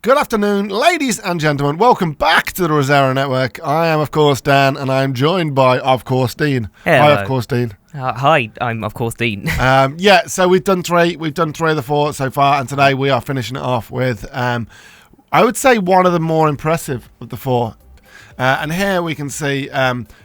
Good afternoon, ladies and gentlemen. Welcome back to the Resero Network. I am, of course, Dan, and I am joined by, of course, Dean. Hello. Hi, of course, Dean. Hi, I'm of course Dean. So we've done three of the four so far, and today we are finishing it off with, I would say, one of the more impressive of the four. And here we can see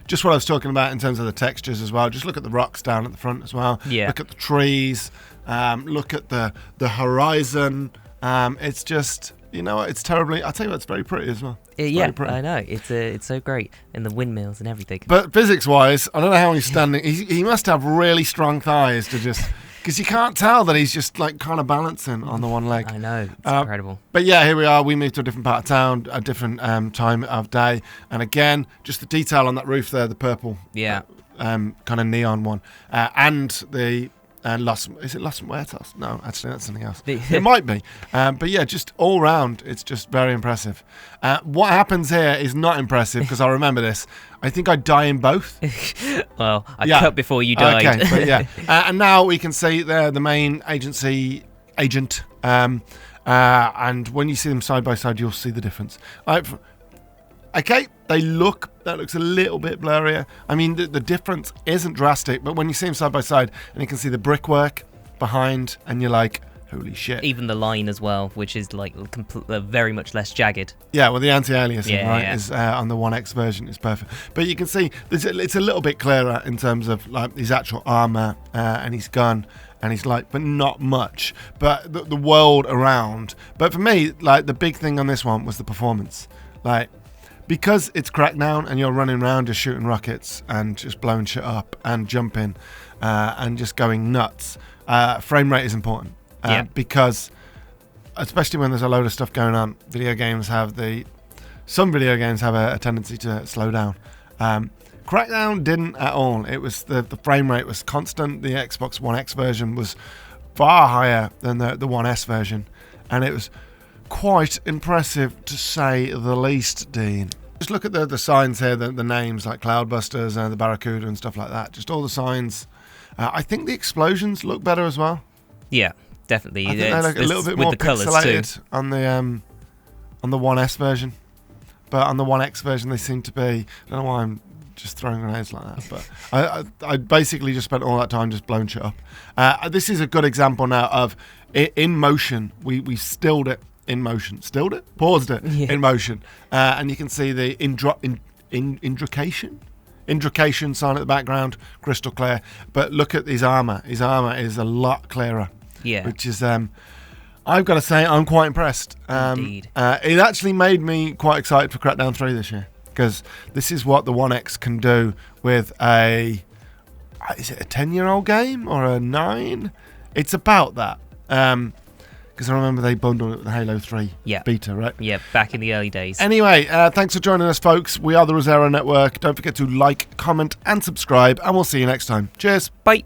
just what I was talking about in terms of the textures as well. Just look at the rocks down at the front as well. Yeah. Look at the trees. Look at the horizon. It's just, you know what, it's terribly, I'll tell you what, it's very pretty as well. Yeah, pretty. I know. It's so great. And the windmills and everything. But physics-wise, I don't know how he's standing. He must have really strong thighs to just... Because you can't tell that he's just like kind of balancing on the one leg. I know, it's incredible. But yeah, here we are. We moved to a different part of town, a different time of day. And again, just the detail on that roof there, the purple. Yeah. Kind of neon one. And the... is it Los Muertos? No, actually, that's something else. It might be. But yeah, just all round, it's just very impressive. What happens here is not impressive because I remember this. I think I die in both. Well, I cut before you died. Okay, but yeah. And now we can see the main agency agent. And when you see them side by side, you'll see the difference. Okay, that looks a little bit blurrier. I mean, the difference isn't drastic, but when you see them side by side and you can see the brickwork behind and you're like, holy shit. Even the line as well, which is like very much less jagged. Yeah, well, the anti-aliasing, yeah. is on the 1X version is perfect. But you can see it's a little bit clearer in terms of like his actual armor and his gun. And he's like, but not much. But the world around. But for me, like the big thing on this one was the performance. Like, because it's Crackdown and you're running around just shooting rockets and just blowing shit up and jumping and just going nuts, frame rate is important. Because, especially when there's a load of stuff going on, some video games have a tendency to slow down. Crackdown didn't at all. It was the frame rate was constant. The Xbox One X version was far higher than the One S version. And it was quite impressive to say the least, Dean. Just look at the signs here, the names like Cloudbusters and the Barracuda and stuff like that. Just all the signs. I think the explosions look better as well. Yeah, definitely. I think they look a little bit more pixelated on the 1S version. But on the 1X version, they seem to be... I don't know why I'm just throwing grenades like that. But I basically just spent all that time just blowing shit up. This is a good example now of in motion. We stilled it. In motion. Stilled it? Paused it in motion. And you can see the intrication sign at the background, crystal clear. But look at his armor. His armor is a lot clearer. Yeah. Which is, I've got to say, I'm quite impressed. Indeed. It actually made me quite excited for Crackdown 3 this year. Because this is what the 1X can do with is it a 10-year-old game or a 9? It's about that. Because I remember they bundled it with the Halo 3 beta, right? Yeah, back in the early days. Anyway, thanks for joining us, folks. We are the Resero Network. Don't forget to like, comment, and subscribe, and we'll see you next time. Cheers. Bye.